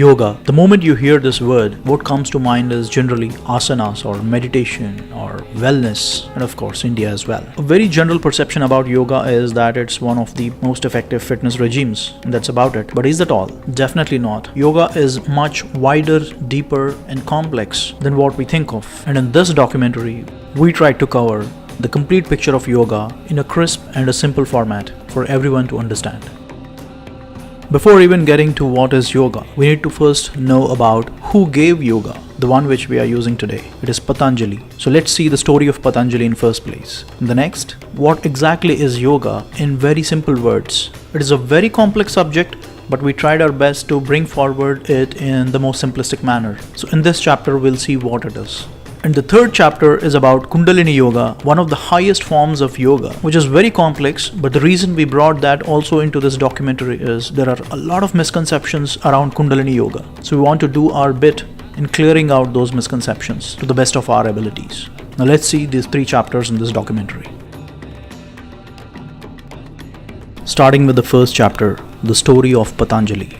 Yoga. The moment you hear this word, what comes to mind is generally asanas or meditation or wellness, and of course India as well. A very general perception about yoga is that it's one of the most effective fitness regimes, and that's about it. But is that all? Definitely not. Yoga is much wider, deeper and complex than what we think of. And in this documentary, we tried to cover the complete picture of yoga in a crisp and a simple format for everyone to understand. Before even getting to what is yoga, we need to first know about who gave yoga, the one which we are using today. It is Patanjali. So let's see the story of Patanjali in first place. In the next, what exactly is yoga in very simple words? It is a very complex subject, but we tried our best to bring forward it in the most simplistic manner. So in this chapter, we'll see what it is. And the third chapter is about Kundalini Yoga, one of the highest forms of yoga, which is very complex. But the reason we brought that also into this documentary is there are a lot of misconceptions around Kundalini Yoga. So we want to do our bit in clearing out those misconceptions to the best of our abilities. Now let's see these three chapters in this documentary. Starting with the first chapter, the story of Patanjali.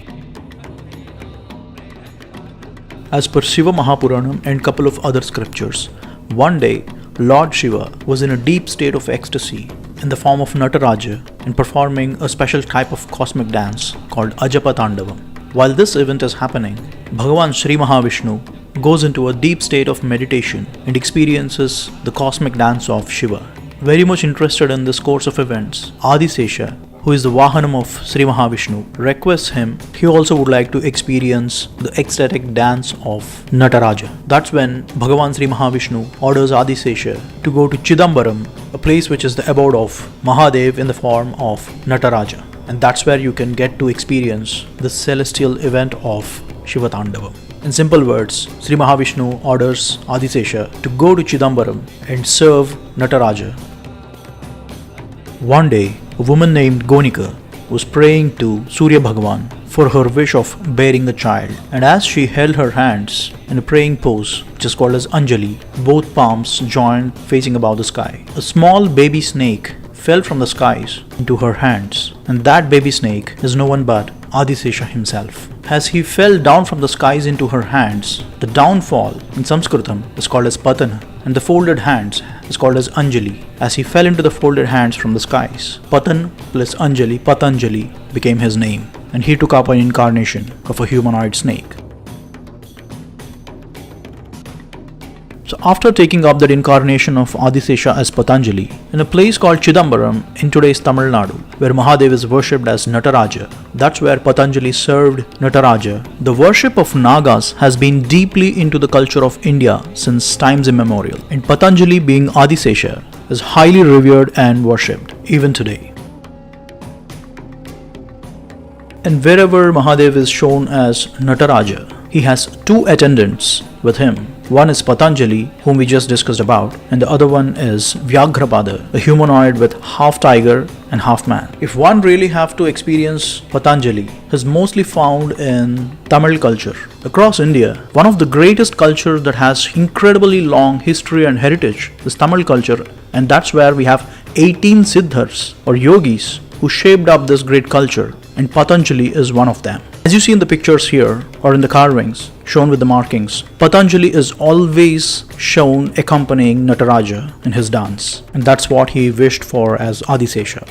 As per Shiva Mahapuranam and couple of other scriptures, one day Lord Shiva was in a deep state of ecstasy in the form of Nataraja and performing a special type of cosmic dance called Ajapa Tandavam. While this event is happening, Bhagavan Sri Mahavishnu goes into a deep state of meditation and experiences the cosmic dance of Shiva. Very much interested in this course of events, Adisesha, who is the Vahanam of Sri Mahavishnu, requests him he also would like to experience the ecstatic dance of Nataraja. That's when Bhagavan Sri Mahavishnu orders Adisesha to go to Chidambaram, a place which is the abode of Mahadev in the form of Nataraja. And that's where you can get to experience the celestial event of Shiva Tandavam. In simple words, Sri Mahavishnu orders Adisesha to go to Chidambaram and serve Nataraja. One day, a woman named Gonika was praying to Surya Bhagavan for her wish of bearing a child, and as she held her hands in a praying pose, which is called as Anjali, both palms joined facing above the sky, a small baby snake fell from the skies into her hands, and that baby snake is no one but Adisesha himself. As he fell down from the skies into her hands, the downfall in Sanskritam is called as Patana, and the folded hands is called as Anjali. As he fell into the folded hands from the skies, Patan plus Anjali, Patanjali, became his name, and he took up an incarnation of a humanoid snake. So after taking up that incarnation of Adisesha as Patanjali, in a place called Chidambaram in today's Tamil Nadu, where Mahadev is worshipped as Nataraja, that's where Patanjali served Nataraja. The worship of Nagas has been deeply into the culture of India since times immemorial, and Patanjali being Adisesha is highly revered and worshipped even today. And wherever Mahadev is shown as Nataraja, he has two attendants with him. One is Patanjali, whom we just discussed about, and the other one is Vyaghrapada, a humanoid with half tiger and half man. If one really have to experience Patanjali, is mostly found in Tamil culture. Across India, one of the greatest cultures that has incredibly long history and heritage is Tamil culture, and that's where we have 18 Siddhars or yogis who shaped up this great culture, and Patanjali is one of them. As you see in the pictures here, or in the carvings shown with the markings, Patanjali is always shown accompanying Nataraja in his dance, and that's what he wished for as Adisesha.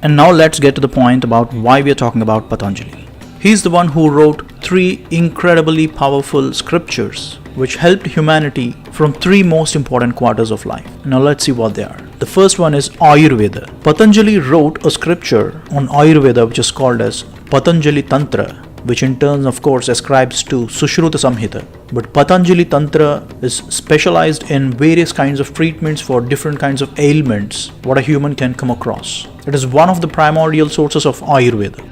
And now let's get to the point about why we are talking about Patanjali. He's the one who wrote 3 incredibly powerful scriptures which helped humanity from 3 most important quarters of life. Now let's see what they are. The first one is Ayurveda. Patanjali wrote a scripture on Ayurveda which is called as Patanjali Tantra, which in turn of course ascribes to Sushruta Samhita. But Patanjali Tantra is specialized in various kinds of treatments for different kinds of ailments what a human can come across. It is one of the primordial sources of Ayurveda.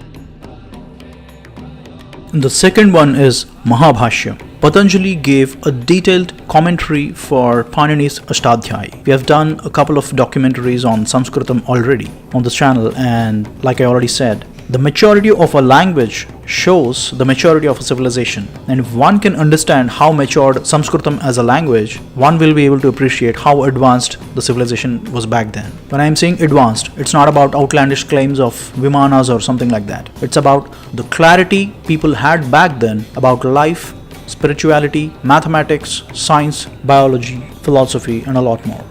The second one is Mahabhashya. Patanjali gave a detailed commentary for Panini's Ashtadhyayi. We have done a couple of documentaries on Sanskritam already on this channel, and like I already said, The maturity of a language shows the maturity of a civilization. And if one can understand how matured Sanskritam as a language, one will be able to appreciate how advanced the civilization was back then. When I am saying advanced, it's not about outlandish claims of Vimanas or something like that. It's about the clarity people had back then about life, spirituality, mathematics, science, biology, philosophy, and a lot more.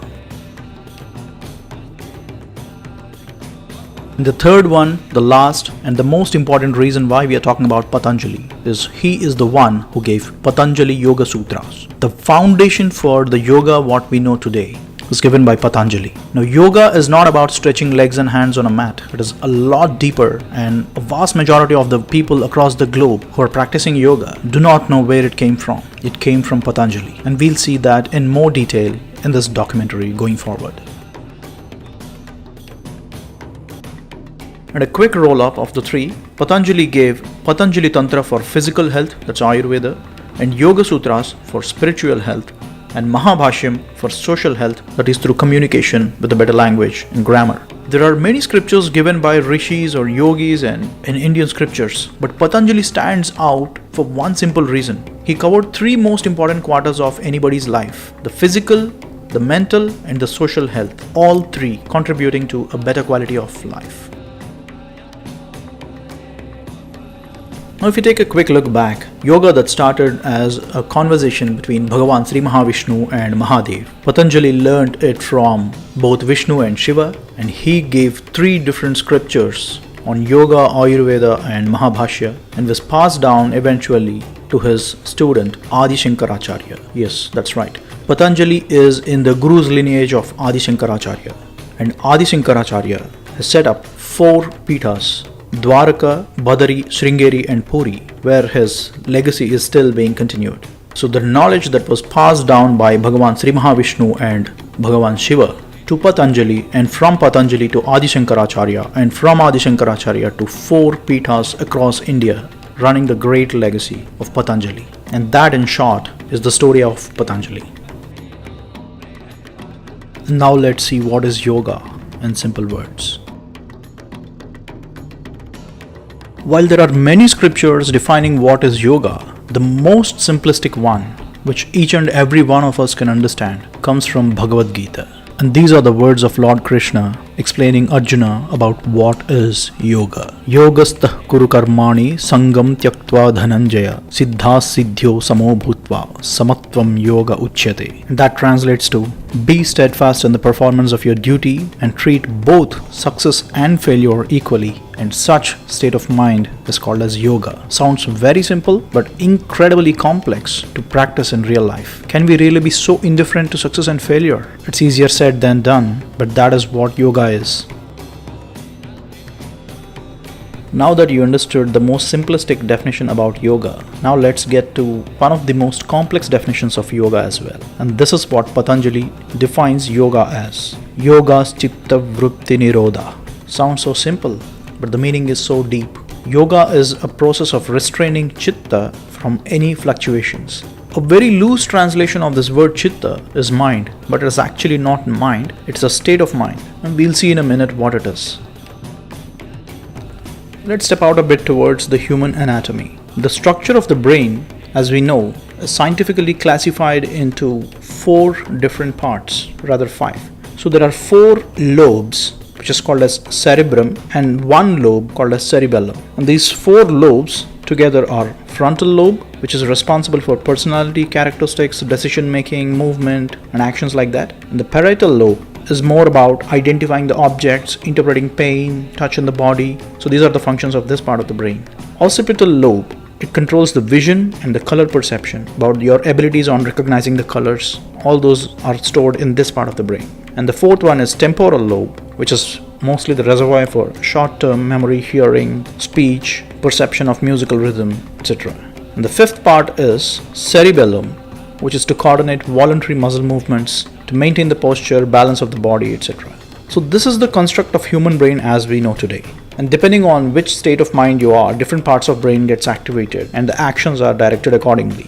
And the third one, the last and the most important reason why we are talking about Patanjali is he is the one who gave Patanjali Yoga Sutras. The foundation for the yoga what we know today was given by Patanjali. Now, yoga is not about stretching legs and hands on a mat. It is a lot deeper, and a vast majority of the people across the globe who are practicing yoga do not know where it came from. It came from Patanjali, and we'll see that in more detail in this documentary going forward. And a quick roll-up of the three, Patanjali gave Patanjali Tantra for physical health, that's Ayurveda, and Yoga Sutras for spiritual health, and Mahabhashyam for social health, that is through communication with a better language and grammar. There are many scriptures given by rishis or yogis and in Indian scriptures, but Patanjali stands out for one simple reason. He covered three most important quarters of anybody's life: the physical, the mental, and the social health, all three contributing to a better quality of life. Now, if you take a quick look back, yoga that started as a conversation between Bhagavan Sri Mahavishnu and Mahadev, Patanjali learned it from both Vishnu and Shiva, and he gave three different scriptures on yoga, Ayurveda, and Mahabhashya, and was passed down eventually to his student Adi Shankaracharya. Yes, that's right. Patanjali is in the guru's lineage of Adi Shankaracharya, and Adi Shankaracharya has set up 4 pithas: Dwaraka, Badari, Sringeri, and Puri, where his legacy is still being continued. So the knowledge that was passed down by Bhagavan Sri Mahavishnu and Bhagavan Shiva to Patanjali, and from Patanjali to Adi Shankaracharya, and from Adi Shankaracharya to 4 pithas across India, running the great legacy of Patanjali. And that, in short, is the story of Patanjali. Now let's see what is yoga in simple words. While there are many scriptures defining what is yoga, the most simplistic one, which each and every one of us can understand, comes from Bhagavad Gita. And these are the words of Lord Krishna explaining Arjuna about what is yoga. Yogastha kuru karmani sangam tyaktva dhananjaya siddhas siddhyo samo bhutva samatvam yoga uchyate. And that translates to: be steadfast in the performance of your duty and treat both success and failure equally, and such state of mind is called as yoga. Sounds very simple but incredibly complex to practice in real life. Can we really be so indifferent to success and failure? It's easier said than done, but that is what yoga is. Now that you understood the most simplistic definition about yoga, now let's get to one of the most complex definitions of yoga as well. And this is what Patanjali defines yoga as: Yogas chitta vritti nirodha. Sounds so simple, but the meaning is so deep. Yoga is a process of restraining chitta from any fluctuations. A very loose translation of this word chitta is mind, but it is actually not mind, it's a state of mind, and we'll see in a minute what it is. Let's step out a bit towards the human anatomy. The structure of the brain, as we know, is scientifically classified into 4 different parts, rather 5. So there are 4 lobes, which is called as cerebrum, and 1 lobe called as cerebellum. And these 4 lobes together are frontal lobe, which is responsible for personality characteristics, decision making, movement, and actions like that. And the parietal lobe is more about identifying the objects, interpreting pain, touch in the body. So these are the functions of this part of the brain. Occipital lobe, it controls the vision and the color perception, about your abilities on recognizing the colors. All those are stored in this part of the brain. And the 4th one is temporal lobe, which is mostly the reservoir for short-term memory, hearing, speech, perception of musical rhythm, etc. And the 5th part is cerebellum, which is to coordinate voluntary muscle movements, to maintain the posture, balance of the body, etc. So this is the construct of human brain as we know today. And depending on which state of mind you are, different parts of brain gets activated and the actions are directed accordingly.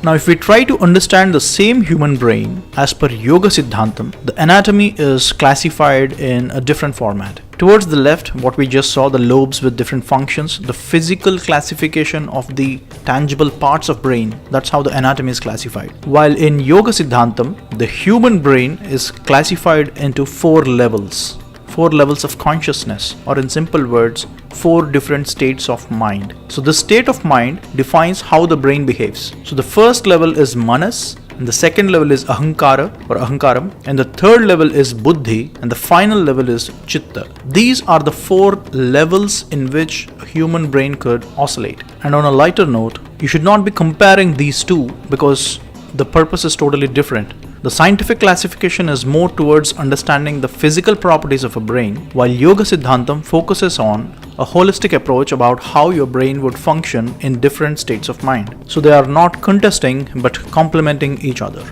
Now, if we try to understand the same human brain as per Yoga Siddhantam, the anatomy is classified in a different format. Towards the left, what we just saw, the lobes with different functions, the physical classification of the tangible parts of brain, that's how the anatomy is classified. While in Yoga Siddhantam, the human brain is classified into 4 levels. 4 levels of consciousness, or in simple words, 4 different states of mind. So the state of mind defines how the brain behaves. So the first level is manas, and the second level is ahankara or ahankaram, and the third level is buddhi, and the final level is chitta. These are the 4 levels in which a human brain could oscillate. And on a lighter note, you should not be comparing these two because the purpose is totally different. The scientific classification is more towards understanding the physical properties of a brain, while Yoga Siddhantam focuses on a holistic approach about how your brain would function in different states of mind. So they are not contesting but complementing each other.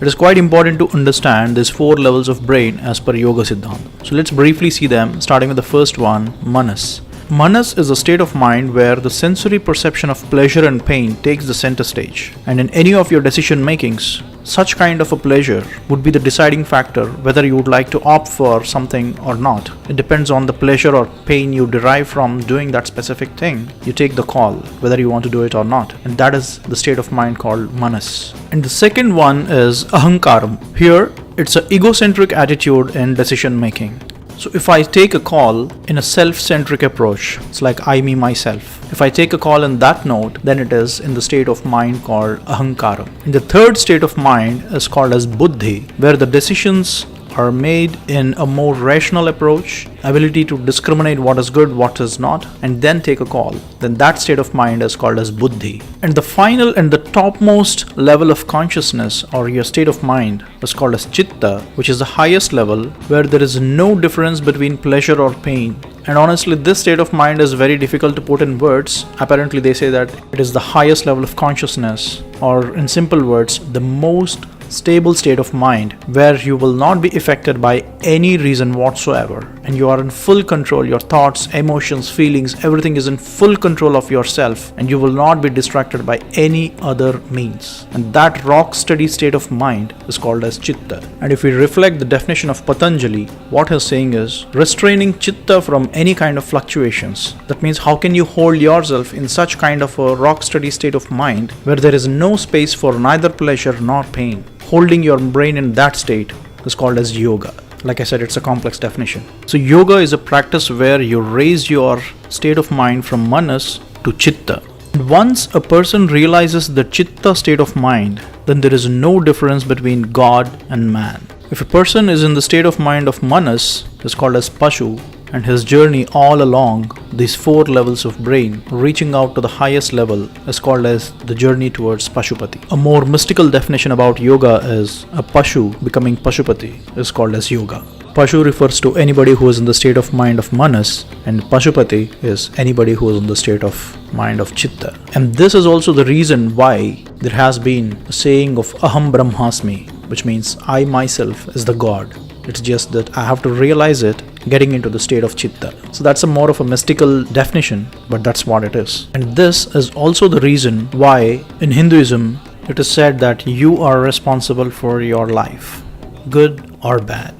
It is quite important to understand these 4 levels of brain as per Yoga Siddhantam. So let's briefly see them, starting with the first one, manas. Manas is a state of mind where the sensory perception of pleasure and pain takes the center stage. And in any of your decision makings, such kind of a pleasure would be the deciding factor whether you would like to opt for something or not. It depends on the pleasure or pain you derive from doing that specific thing. You take the call whether you want to do it or not. And that is the state of mind called manas. And the second one is ahankaram. Here, it's an egocentric attitude in decision making. So if I take a call in a self-centric approach, it's like I, me, myself. If I take a call in that note, then it is in the state of mind called ahankara. And the third state of mind is called as buddhi, where the decisions are made in a more rational approach, ability to discriminate what is good, what is not, and then take a call. Then that state of mind is called as buddhi. And the final and the topmost level of consciousness or your state of mind is called as chitta, which is the highest level where there is no difference between pleasure or pain. And honestly, this state of mind is very difficult to put in words. Apparently, they say that it is the highest level of consciousness, or in simple words, the most stable state of mind where you will not be affected by any reason whatsoever and you are in full control. Your thoughts, emotions, feelings, everything is in full control of yourself and you will not be distracted by any other means. And that rock steady state of mind is called as chitta. And if we reflect the definition of Patanjali, what he's saying is restraining chitta from any kind of fluctuations. That means how can you hold yourself in such kind of a rock steady state of mind where there is no space for neither pleasure nor pain. Holding your brain in that state is called as yoga. Like I said, it's a complex definition. So yoga is a practice where you raise your state of mind from manas to chitta. And once a person realizes the chitta state of mind, then there is no difference between God and man. If a person is in the state of mind of manas, it's called as pashu, and his journey all along these 4 levels of brain, reaching out to the highest level, is called as the journey towards Pashupati. A more mystical definition about yoga is a Pashu becoming Pashupati is called as yoga. Pashu refers to anybody who is in the state of mind of manas, and Pashupati is anybody who is in the state of mind of chitta. And this is also the reason why there has been a saying of Aham Brahmasmi, which means I myself is the God. It's just that I have to realize it getting into the state of chitta. So that's a more of a mystical definition, but that's what it is. And this is also the reason why in Hinduism it is said that you are responsible for your life, good or bad.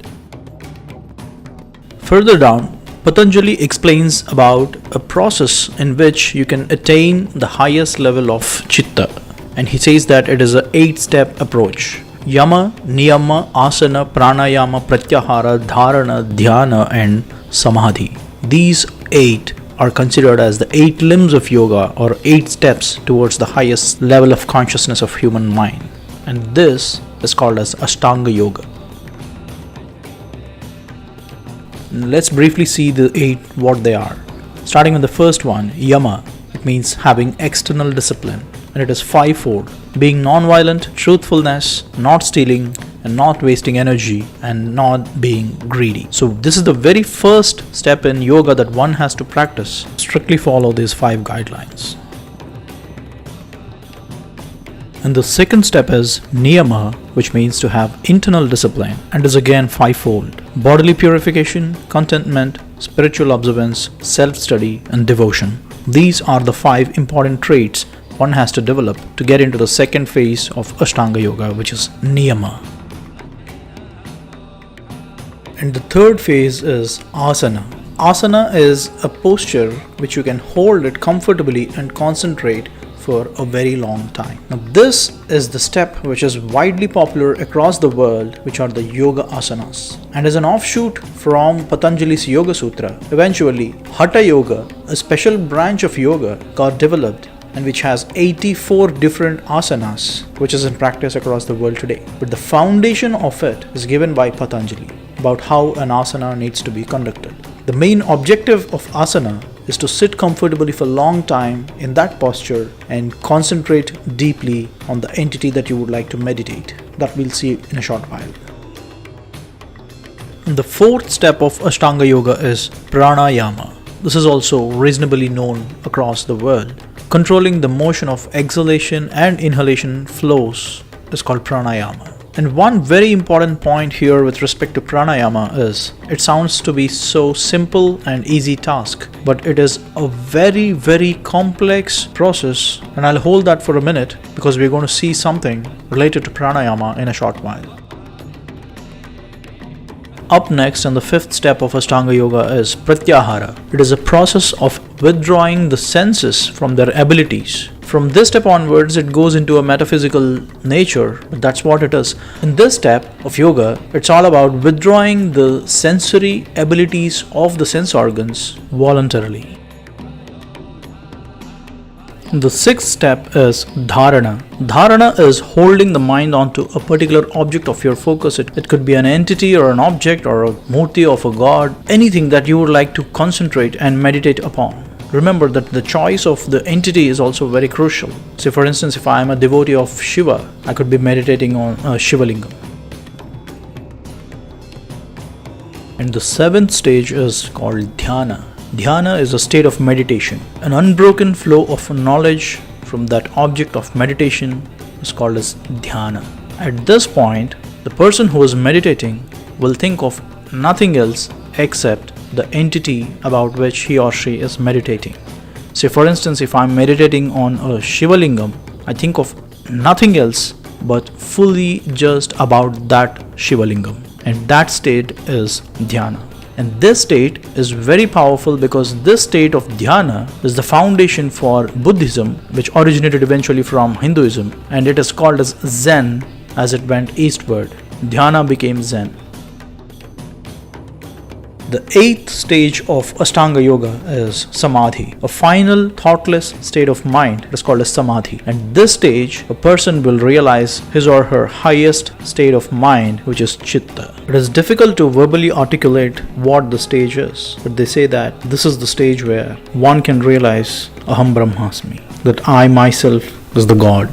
Further down, Patanjali explains about a process in which you can attain the highest level of chitta. And he says that it is an 8-step approach. Yama, Niyama, Asana, Pranayama, Pratyahara, Dharana, Dhyana and Samadhi. These 8 are considered as the 8 limbs of yoga or 8 steps towards the highest level of consciousness of human mind. And this is called as Ashtanga Yoga. Let's briefly see the 8 what they are. Starting with the first one, Yama. It means having external discipline. And it is 5-fold: being non-violent, truthfulness, not stealing, and not wasting energy, and not being greedy. So this is the very first step in yoga that one has to practice. Strictly follow these 5 guidelines. And the second step is niyama, which means to have internal discipline, and is again 5-fold: bodily purification, contentment, spiritual observance, self-study, and devotion. These are the 5 important traits one has to develop to get into the second phase of Ashtanga Yoga, which is Niyama. And the third phase is Asana. Asana is a posture which you can hold it comfortably and concentrate for a very long time. Now this is the step which is widely popular across the world, which are the Yoga Asanas. And as an offshoot from Patanjali's Yoga Sutra, eventually Hatha Yoga, a special branch of yoga, got developed and which has 84 different asanas, which is in practice across the world today. But the foundation of it is given by Patanjali about how an asana needs to be conducted. The main objective of asana is to sit comfortably for a long time in that posture and concentrate deeply on the entity that you would like to meditate. That we'll see in a short while. And the fourth step of Ashtanga Yoga is pranayama. This is also reasonably known across the world. Controlling the motion of exhalation and inhalation flows is called pranayama. And one very important point here with respect to pranayama is, it sounds to be so simple and easy task, but it is a very, very complex process, and I'll hold that for a minute because we're going to see something related to pranayama in a short while. Up next, and the fifth step of Ashtanga Yoga is Pratyahara. It is a process of withdrawing the senses from their abilities. From this step onwards, it goes into a metaphysical nature, but that's what it is. In this step of yoga, it's all about withdrawing the sensory abilities of the sense organs voluntarily. The sixth step is dharana. Dharana is holding the mind onto a particular object of your focus. It could be an entity or an object or a murti of a god, anything that you would like to concentrate and meditate upon. Remember that the choice of the entity is also very crucial. Say for instance, if I am a devotee of Shiva, I could be meditating on a Shiva lingam. And the seventh stage is called dhyana. Dhyana is a state of meditation. An unbroken flow of knowledge from that object of meditation is called as dhyana. At this point, the person who is meditating will think of nothing else except the entity about which he or she is meditating. Say for instance, if I am meditating on a Shiva lingam, I think of nothing else but fully just about that Shiva lingam. And that state is dhyana. And this state is very powerful because this state of dhyana is the foundation for Buddhism, which originated eventually from Hinduism, and it is called as Zen as it went eastward. Dhyana became Zen. The eighth stage of Ashtanga Yoga is Samadhi, a final thoughtless state of mind. It is called as Samadhi. And this stage, a person will realize his or her highest state of mind, which is Chitta. It is difficult to verbally articulate what the stage is, but they say that this is the stage where one can realize Aham Brahmasmi, that I myself is the God.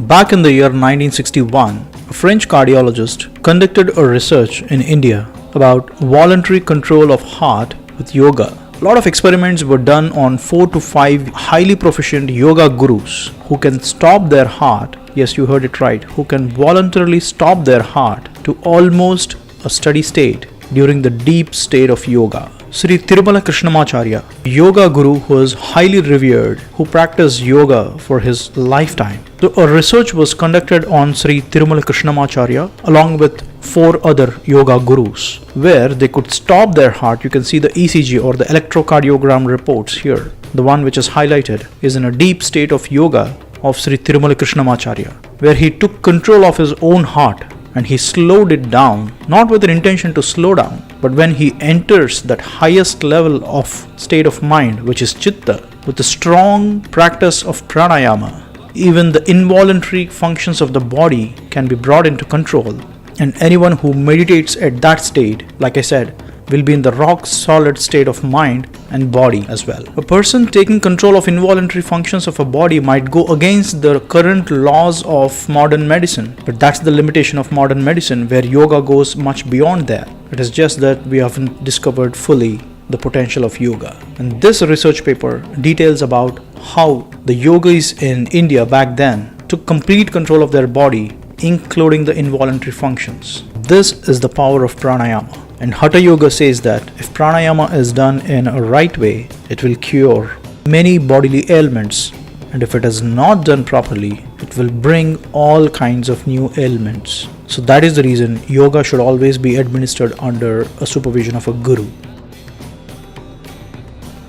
Back in the year 1961, a French cardiologist conducted a research in India about voluntary control of heart with yoga. A lot of experiments were done on 4 to 5 highly proficient yoga gurus who can stop their heart, yes you heard it right, who can voluntarily stop their heart to almost a steady state during the deep state of yoga. Sri Tirumala Krishnamacharya, yoga guru who is highly revered, who practiced yoga for his lifetime. So a research was conducted on Sri Tirumala Krishnamacharya along with 4 other yoga gurus, where they could stop their heart. You can see the ECG or the electrocardiogram reports here. The one which is highlighted is in a deep state of yoga of Sri Tirumala Krishnamacharya, where he took control of his own heart and he slowed it down, not with an intention to slow down, but when he enters that highest level of state of mind, which is Chitta, with a strong practice of pranayama, even the involuntary functions of the body can be brought into control. And anyone who meditates at that state, like I said, will be in the rock solid state of mind and body as well. A person taking control of involuntary functions of a body might go against the current laws of modern medicine, but that's the limitation of modern medicine, where yoga goes much beyond that. It is just that we haven't discovered fully the potential of yoga. And this research paper details about how the yogis in India back then took complete control of their body, including the involuntary functions. This is the power of pranayama. And Hatha Yoga says that if pranayama is done in a right way, it will cure many bodily ailments. And if it is not done properly, it will bring all kinds of new ailments. So that is the reason yoga should always be administered under a supervision of a guru.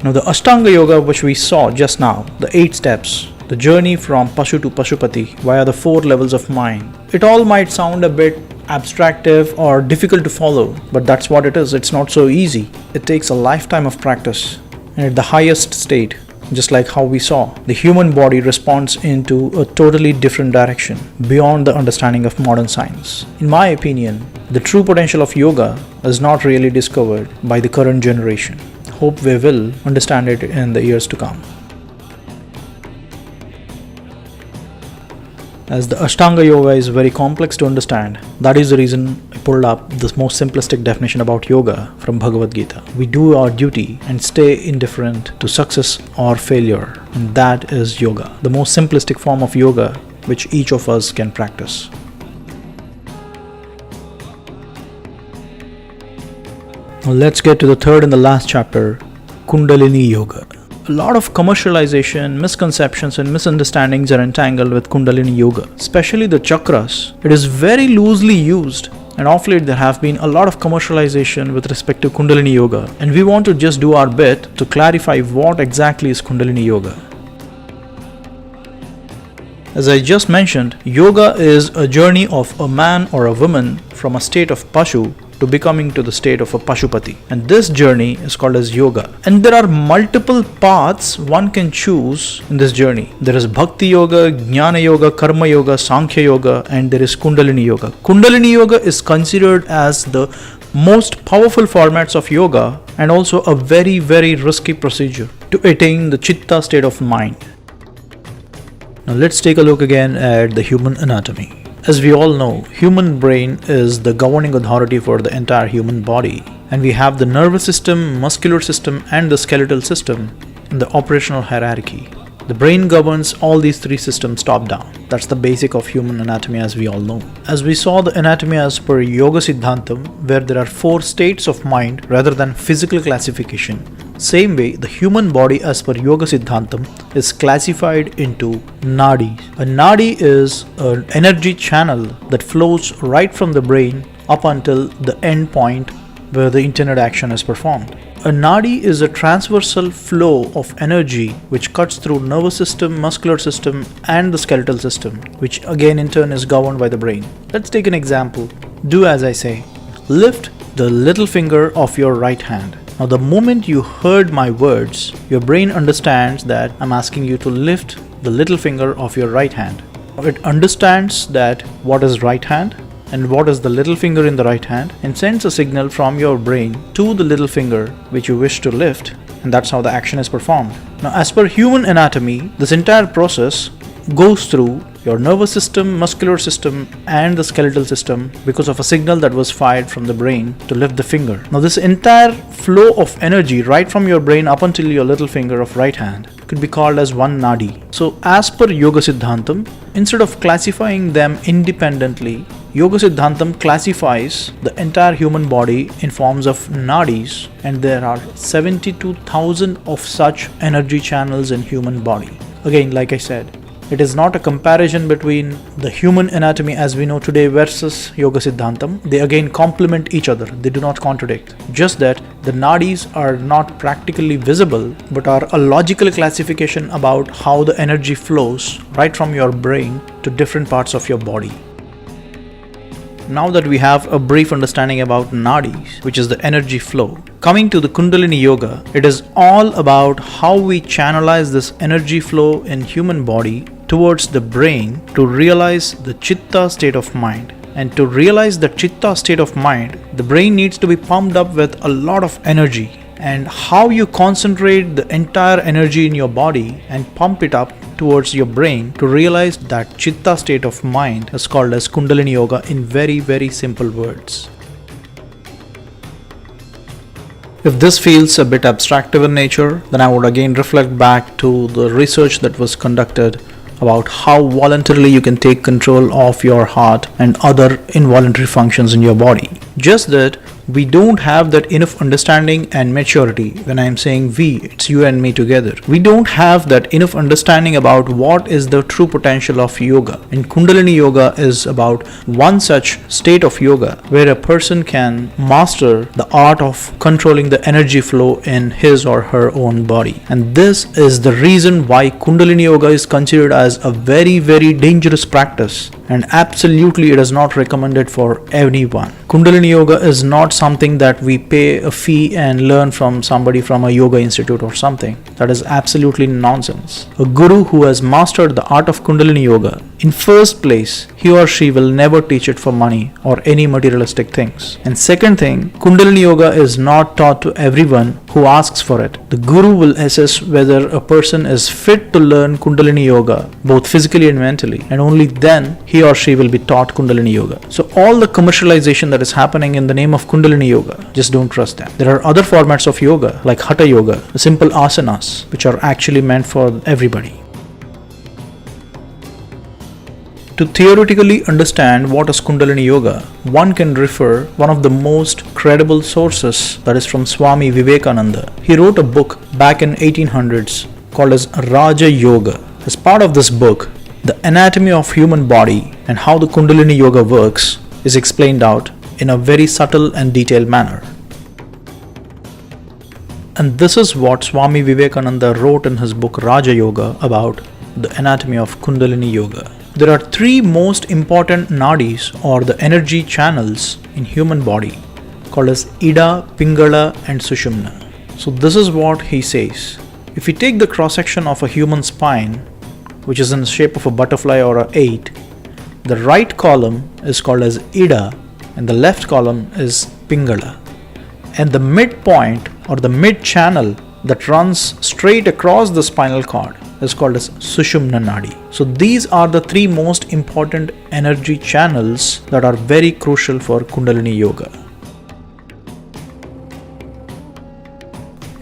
Now the Ashtanga Yoga which we saw just now, the 8 steps, the journey from Pashu to Pashupati via the 4 levels of mind. It all might sound a bit abstractive or difficult to follow, but that's what it is. It's not so easy. It takes a lifetime of practice. And at the highest state, just like how we saw, the human body responds into a totally different direction beyond the understanding of modern science. In my opinion, the true potential of yoga is not really discovered by the current generation. Hope we will understand it in the years to come. As the Ashtanga Yoga is very complex to understand, that is the reason I pulled up this most simplistic definition about yoga from Bhagavad Gita. We do our duty and stay indifferent to success or failure, and that is yoga, the most simplistic form of yoga which each of us can practice. Now let's get to the third and the last chapter, Kundalini Yoga. A lot of commercialization, misconceptions and misunderstandings are entangled with Kundalini Yoga, especially the chakras. It is very loosely used, and of late there have been a lot of commercialization with respect to Kundalini Yoga, and we want to just do our bit to clarify what exactly is Kundalini Yoga. As I just mentioned, yoga is a journey of a man or a woman from a state of Pashu to becoming to the state of a Pashupati, and this journey is called as yoga. And there are multiple paths one can choose in this journey. There is Bhakti Yoga, Jnana Yoga, Karma Yoga, Sankhya Yoga, and there is Kundalini Yoga. Kundalini Yoga is considered as the most powerful formats of yoga and also a very risky procedure to attain the Chitta state of mind. Now let's take a look again at the human anatomy. As we all know, human brain is the governing authority for the entire human body, and we have the nervous system, muscular system and the skeletal system in the operational hierarchy. The brain governs all these 3 systems top down. That's the basic of human anatomy as we all know. As we saw the anatomy as per Yoga Siddhantam, where there are 4 states of mind rather than physical classification, same way the human body as per Yoga Siddhantam is classified into nadis. A nadi is an energy channel that flows right from the brain up until the end point where the intended action is performed. A nadi is a transversal flow of energy which cuts through nervous system, muscular system and the skeletal system, which again in turn is governed by the brain. Let's take an example. Do as I say. Lift the little finger of your right hand. Now the moment you heard my words, your brain understands that I'm asking you to lift the little finger of your right hand. It understands that what is right hand and what is the little finger in the right hand, and sends a signal from your brain to the little finger which you wish to lift, and that's how the action is performed. Now as per human anatomy, this entire process goes through your nervous system, muscular system and the skeletal system because of a signal that was fired from the brain to lift the finger. Now this entire flow of energy right from your brain up until your little finger of right hand could be called as one nadi. So as per Yoga Siddhantam, instead of classifying them independently, Yoga Siddhantam classifies the entire human body in forms of nadis, and there are 72,000 of such energy channels in human body. Again, like I said, it is not a comparison between the human anatomy as we know today versus Yoga Siddhantam. They again complement each other. They do not contradict. Just that the nadis are not practically visible but are a logical classification about how the energy flows right from your brain to different parts of your body. Now that we have a brief understanding about nadis, which is the energy flow, coming to the Kundalini Yoga, it is all about how we channelize this energy flow in human body towards the brain to realize the Chitta state of mind. And to realize the Chitta state of mind, the brain needs to be pumped up with a lot of energy. And how you concentrate the entire energy in your body and pump it up towards your brain to realize that Chitta state of mind is called as Kundalini Yoga in very simple words. If this feels a bit abstractive in nature, then I would again reflect back to the research that was conducted about how voluntarily you can take control of your heart and other involuntary functions in your body. Just that we don't have that enough understanding and maturity. When I'm saying we, it's you and me together. We don't have that enough understanding about what is the true potential of yoga. And Kundalini Yoga is about one such state of yoga where a person can master the art of controlling the energy flow in his or her own body. And this is the reason why Kundalini Yoga is considered as a very, very dangerous practice, and absolutely it is not recommended for anyone. Kundalini Yoga is not something that we pay a fee and learn from somebody from a yoga institute or something. That is absolutely nonsense. A guru who has mastered the art of Kundalini Yoga, in first place, he or she will never teach it for money or any materialistic things. And second thing, Kundalini Yoga is not taught to everyone who asks for it. The guru will assess whether a person is fit to learn Kundalini Yoga, both physically and mentally, and only then he or she will be taught Kundalini Yoga. So all the commercialization that is happening in the name of Kundalini Yoga, just don't trust them. There are other formats of yoga like Hatha Yoga, simple asanas, which are actually meant for everybody. To theoretically understand what is Kundalini Yoga, one can refer one of the most credible sources, that is from Swami Vivekananda. He wrote a book back in 1800s called as Raja Yoga. As part of this book, the anatomy of human body and how the Kundalini Yoga works is explained out in a very subtle and detailed manner. And this is what Swami Vivekananda wrote in his book Raja Yoga about the anatomy of Kundalini Yoga. There are three most important nadis, or the energy channels in human body, called as Ida, Pingala and Sushumna. So this is what he says. If we take the cross section of a human spine, which is in the shape of a butterfly or a 8, the right column is called as Ida and the left column is Pingala. And the midpoint or the mid channel that runs straight across the spinal cord is called as Sushumna Nadi. So these are the three most important energy channels that are very crucial for Kundalini Yoga.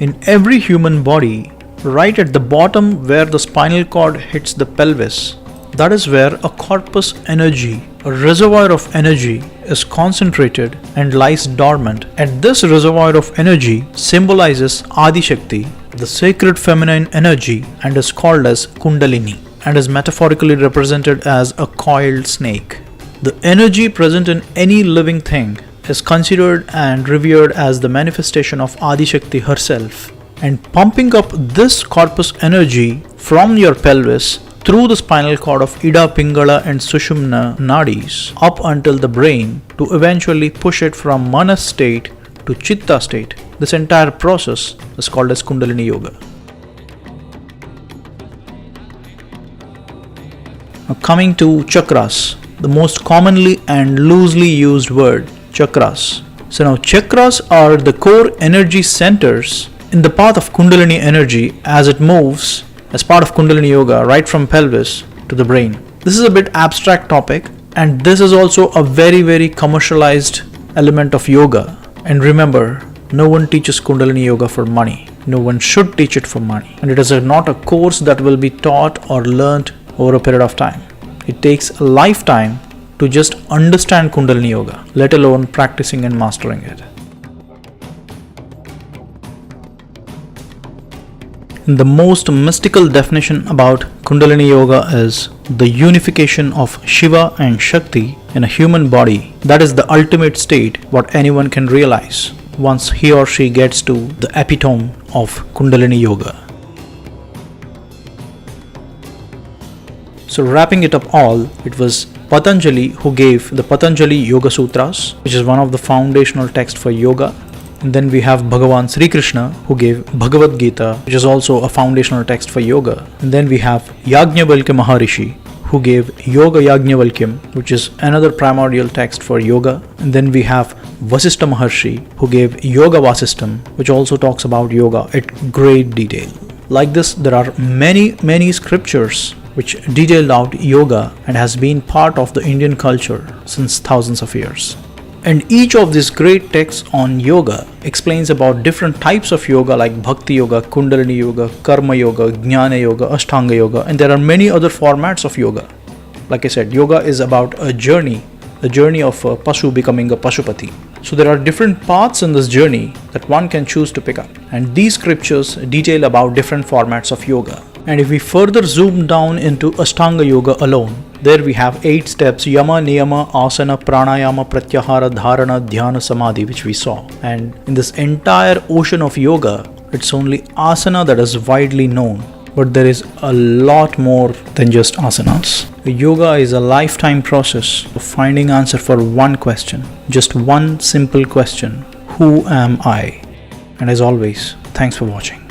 In every human body, right at the bottom where the spinal cord hits the pelvis, that is where a corpus energy, a reservoir of energy, is concentrated and lies dormant. And this reservoir of energy symbolizes Adi Shakti, the sacred feminine energy, and is called as Kundalini, and is metaphorically represented as a coiled snake. The energy present in any living thing is considered and revered as the manifestation of Adi Shakti herself. And pumping up this corpus energy from your pelvis through the spinal cord of Ida, Pingala and Sushumna nadis up until the brain to eventually push it from Manas state to Chitta state. This entire process is called as Kundalini Yoga. Now coming to chakras, the most commonly and loosely used word, chakras. So now chakras are the core energy centers in the path of Kundalini energy as it moves as part of Kundalini Yoga right from pelvis to the brain. This is a bit abstract topic, and this is also a very, very commercialized element of yoga. And remember, no one teaches Kundalini Yoga for money. No one should teach it for money. And it is not a course that will be taught or learnt over a period of time. It takes a lifetime to just understand Kundalini Yoga, let alone practicing and mastering it. The most mystical definition about Kundalini Yoga is the unification of Shiva and Shakti in a human body. That is the ultimate state what anyone can realize once he or she gets to the epitome of Kundalini Yoga. So wrapping it up all, it was Patanjali who gave the Patanjali Yoga Sutras, which is one of the foundational texts for yoga. And then we have Bhagavan Sri Krishna who gave Bhagavad Gita, which is also a foundational text for yoga. And then we have Yajnavalkya Maharishi who gave Yoga Yajnavalkyam, which is another primordial text for yoga. And then we have Vasistha Maharshi who gave Yoga Vasistham, which also talks about yoga at great detail. Like this, there are many scriptures which detailed out yoga and has been part of the Indian culture since thousands of years. And each of these great texts on yoga explains about different types of yoga like Bhakti Yoga, Kundalini Yoga, Karma Yoga, Jnana Yoga, Ashtanga Yoga, and there are many other formats of yoga. Like I said, yoga is about a journey the journey of a Pasu becoming a Pashupati. So there are different paths in this journey that one can choose to pick up. And these scriptures detail about different formats of yoga. And if we further zoom down into Ashtanga Yoga alone, there we have 8 steps: Yama, Niyama, Asana, Pranayama, Pratyahara, Dharana, Dhyana, Samadhi, which we saw. And in this entire ocean of yoga, it's only asana that is widely known. But there is a lot more than just asanas. Yoga is a lifetime process of finding answer for one question. Just one simple question: who am I? And as always, thanks for watching.